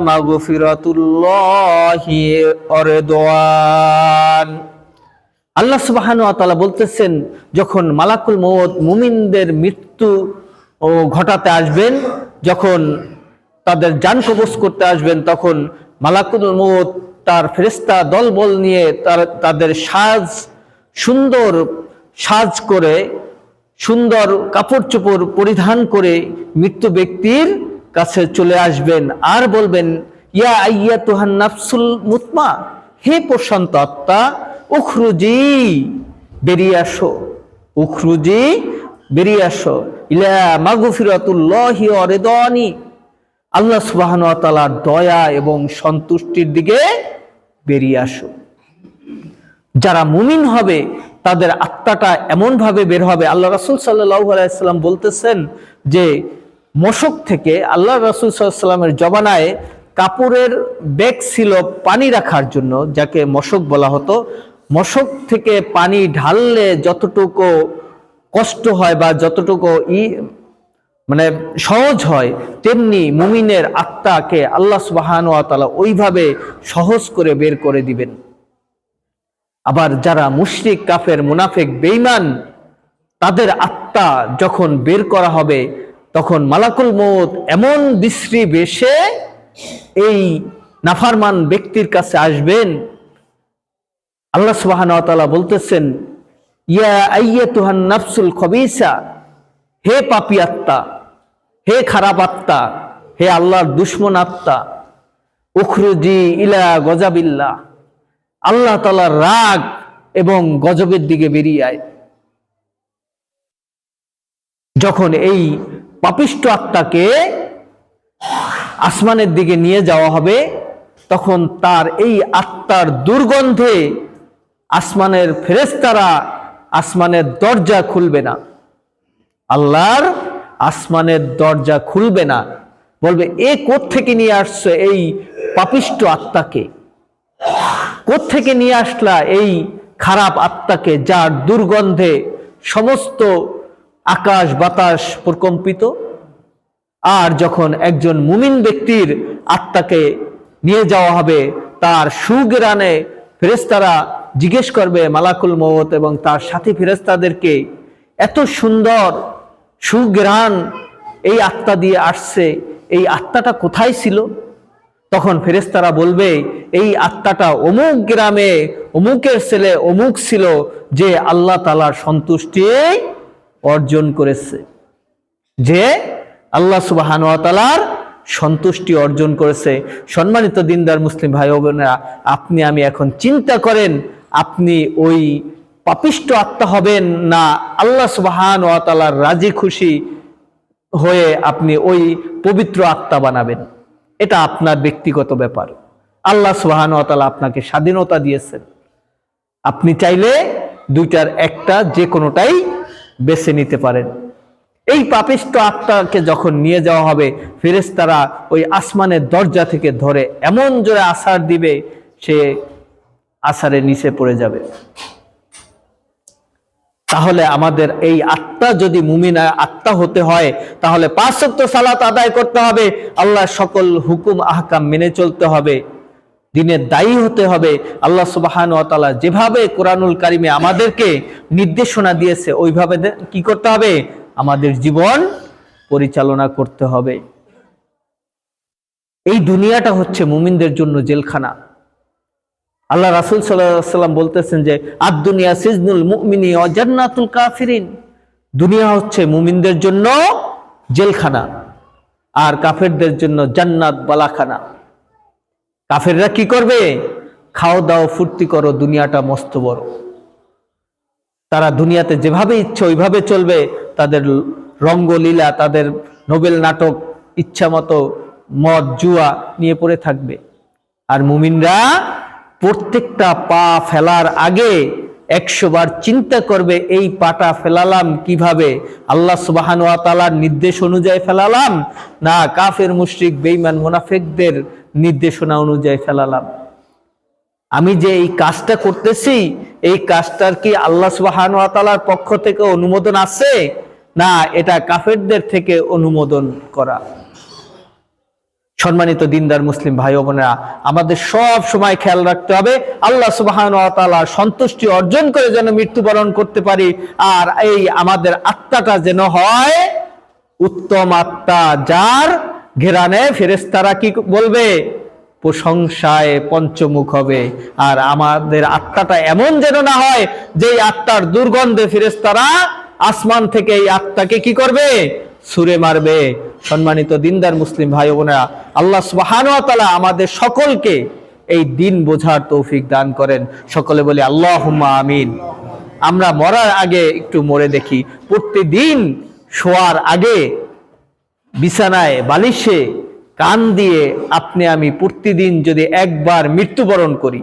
মাগফিরাতুল্লাহি ওয়া রিদওয়ান। আল্লাহ সুবহানাহু ওয়া তাআলা বলতেছেন, যখন মালাকুল মউত মুমিনদের মৃত্যু ঘটাতে আসবেন, যখন তাদের জান কবজ করতে আসবেন, তখন মালাকুল মউত তার ফেরেশতা দলবল নিয়ে তাদের সুন্দর সাজ করে, সুন্দর কাপড় চোপড় পরিধান করে মৃত্যু ব্যক্তির কাছে চলে আসবেন আর বলবেন, ইয়া আইয়াতুহান নাফসুল মুতমা, হে প্রশান্ত আত্মা, উখরুজি, বেরিয়ে আসো, উখরুজি, বেরিয়ে আসো, ইলা মাগফিরাতুল্লাহি ওয়া রিদওয়ানি, আল্লাহ সুবহানাহু ওয়া তাআলার দয়া এবং সন্তুষ্টির দিকে বেরিয়ে আসো। যারা মুমিন হবে তাদের আত্মাটা এমনভাবে বের হবে। আল্লাহ রাসূল সাল্লাল্লাহু আলাইহি সাল্লাম বলতেছেন যে মশক থেকে, আল্লাহ রাসূল সাল্লাল্লাহু আলাইহি সাল্লামের জমানায় কাপড়ের ব্যাগ ছিল পানি রাখার জন্য, যাকে মশক বলা হতো। মশক থেকে পানি ঢাললে যতটুকু কষ্ট হয় বা যতটুকু মানে সহজ হয়, তেমনি মুমিনের আত্মাকে আল্লাহ সুবহানাহু ওয়া তাআলা ওইভাবে সহজ করে বের করে দিবেন। আবার যারা মুশরিক, কাফের, মুনাফিক, বেঈমান, তাদের আত্মা যখন বের করা হবে তখন মালাকুল মউত এমন বিশ্রী বেশে এই নাফরমান ব্যক্তির কাছে আসবেন। আল্লাহ সুবহানাহু ওয়া তাআলা বলতেছেন, ইয়া আইয়াতুহান নাফসুল খবিসা, হে পাপী আত্মা, হে খারাপ আত্মা, হে আল্লাহর দুশমন আত্মা, উখরুজি ইলা গজাবিল্লাহ, আল্লাহ তাআলার রাগ এবং গজবের দিকে বেরিয়ে আয়। যখন এই পাপিষ্ঠ আত্মাকে আসমানের দিকে নিয়ে যাওয়া হবে, তখন তার এই আত্মার দুর্গন্ধে আসমানের ফেরেশতারা আসমানের দরজা খুলবে না, আল্লাহর আসমানের দরজা খুলবে না। বলবে, এ কোত্থেকে নিয়ে আসছে এই পাপিষ্ঠ আত্মাকে? কোত্থেকে নিয়ে আসলা এই খারাপ আত্মাকে, যার দুর্গন্ধে সমস্ত আকাশ বাতাস প্রকম্পিত? আর যখন একজন মুমিন ব্যক্তির আত্মাকে নিয়ে যাওয়া হবে, তার সুঘ্রাণে ফেরেশতারা জিজ্ঞেস করবে মালাকুল মউত এবং তার সাথী ফেরেশতাদেরকে, এত সুন্দর সুঘ্রাণ এই আত্মা দিয়ে আসছে, এই আত্মাটা কোথায় ছিল? তখন ফেরেশতারা বলবে, এই আত্মাটা অমুক গ্রামে অমুকের ছেলে অমুক ছিল, যে আল্লাহ তাআলার সন্তুষ্টি অর্জন করেছে, যে আল্লাহ সুবহানাহু ওয়া তাআলার সন্তুষ্টি অর্জন করেছে। সম্মানিত দিনদার মুসলিম ভাই ও বোনেরা, আপনি আমি এখন চিন্তা করেন, আপনি ওই পাপিষ্ঠ আত্মা হবেন না আল্লাহ সুবহানাহু ওয়া তাআলার রাজি খুশি হয়ে আপনি ওই পবিত্র আত্মা বানাবেন? এটা আপনার ব্যক্তিগত ব্যাপার। আল্লাহ সুবহানাহু ওয়া তাআলা আপনাকে স্বাধীনতা দিয়েছেন, আপনি চাইলে দুইটার একটা যে কোনোটাই বেছে নিতে পারেন। এই পাপিষ্ঠ আত্মাকে যখন নিয়ে যাওয়া হবে, ফেরেশতারা ওই আসমানের দরজা থেকে ধরে এমন জোরে আছাড় দিবে, সে আছাড়ের নিচে পড়ে যাবে। তাহলে আমাদের এই আত্মা যদি মুমিন আত্মা হতে হয়, তাহলে 5 ওয়াক্ত সালাত আদায় করতে হবে, আল্লাহর সকল হুকুম আহকাম মেনে চলতে হবে, দিনের দায়ী হতে হবে। আল্লাহ সুবহানাহু ওয়া তাআলা যেভাবে কোরআনুল কারিমে আমাদেরকে নির্দেশনা দিয়েছে, ওইভাবে কি করতে হবে? আমাদের জীবন পরিচালনা করতে হবে। এই দুনিয়াটা হচ্ছে মুমিনদের জন্য জেলখানা। আল্লাহ রাসূল সাল্লাল্লাহু আলাইহি ওয়াসাল্লাম বলতেছেন যে, আদ-দুনিয়া সিজনুল মুমিনি ওয়া জান্নাতুল কাফিরিন, দুনিয়া হচ্ছে মুমিনদের জন্য জেলখানা আর কাফেরদের জন্য জান্নাত বালাখানা। কাফেররা কি করবে? খাও দাও ফুর্তি করো, দুনিয়াটা মস্ত বড়। তারা দুনিয়াতে যেভাবে ইচ্ছে ওইভাবে চলবে, তাদের রঙ্গলীলা, তাদের নোবেল নাটক, ইচ্ছা মতো মদ জুয়া নিয়ে পড়ে থাকবে। আর মুমিনরা প্রত্যেকটা পা ফেলার আগে 100 বার চিন্তা করবে, এই পাটা ফেলালাম কিভাবে? আল্লাহ সুবহানাহু ওয়া তাআলার নির্দেশ অনুযায়ী ফেলালাম, না কাফের মুশরিক বেঈমান মুনাফিকদের নির্দেশনা অনুযায়ী ফেলালাম? আমি যে এই কাজটা করতেছি, এই কাজটার কি আল্লাহ সুবহানাহু ওয়া তাআলার পক্ষ থেকে অনুমোদন আছে, না এটা কাফেরদের থেকে অনুমোদন করা? সম্মানিত দিনদার মুসলিম ভাই ও বোনেরা, আমাদের সব সময় খেয়াল রাখতে হবে আল্লাহ সুবহানাহু ওয়া তাআলার সন্তুষ্টি অর্জন করে যেন মৃত্যুবরণ করতে পারি। আর এই আমাদের আত্মাটা যেন হয় উত্তম আত্মা, যার ঘেরানে ফেরেশতারা কি বলবে? প্রশংসায় পঞ্চমুখ হবে। আর আমাদের আত্মাটা এমন যেন না হয় যে আত্মার দুর্গন্ধে ফেরেশতারা আসমান থেকে এই আত্মাকে কি করবে? ছুঁড়ে মারবে। সম্মানিত দিনদার মুসলিম ভাই বোনেরা, আল্লাহ সুবহানাহু ওয়া তাআলা আমাদের সকলকে এই দিন বোঝার তৌফিক দান করেন। সকলে বলি আল্লাহুম্মা আমিন। আমরা মরার আগে একটু মরে দেখি। প্রতিদিন শোয়ার আগে বিছানায় বালিশে কান দিয়ে আপনি আমি প্রতিদিন যদি একবার মৃত্যুবরণ করি,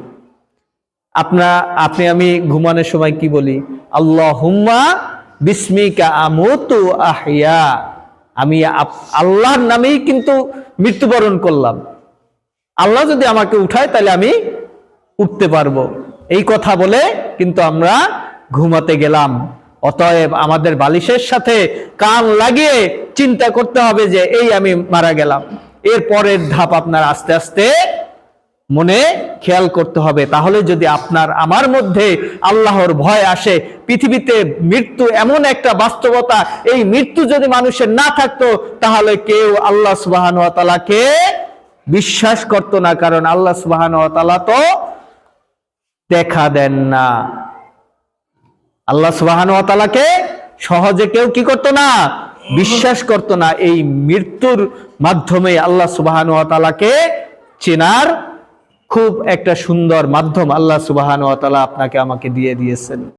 আপনি আমি ঘুমানোর সময় কি বলি? আল্লাহুম্মা বিসমিকা আমুতু আহইয়া, আমি আল্লাহর নামেই কিন্তু মৃত্যুবরণ করলাম। আল্লাহ যদি আমাকে উঠায় তাহলে আমি উঠতে পারবো, এই কথা বলে কিন্তু আমরা ঘুমাতে গেলাম। অতএব আমাদের বালিশের সাথে কান লাগিয়ে চিন্তা করতে হবে যে এই আমি মারা গেলাম। এর পরের ধাপ আপনার আস্তে আস্তে মনে খেয়াল করতে হবে। তাহলে যদি আপনার আমার মধ্যে আল্লাহর ভয় আসে, পৃথিবীতে মৃত্যু এমন একটা বাস্তবতা, এই মৃত্যু যদি মানুষের না থাকতো তাহলে কেউ আল্লাহ সুবহানাহু ওয়া তাআলাকে বিশ্বাস করতো না, কারণ আল্লাহ সুবহানাহু ওয়া তাআলা তো দেখা দেন না। আল্লাহ সুবহানাহু ওয়া তাআলাকে সহজে কেউ কি করতো না? বিশ্বাস করতো না। এই মৃত্যুর মাধ্যমে আল্লাহ সুবহানাহু ওয়া তাআলাকে চেনার খুব একটা সুন্দর মাধ্যম আল্লাহ সুবহানাহু ওয়া তাআলা আপনাকে আমাকে দিয়ে দিয়েছেন।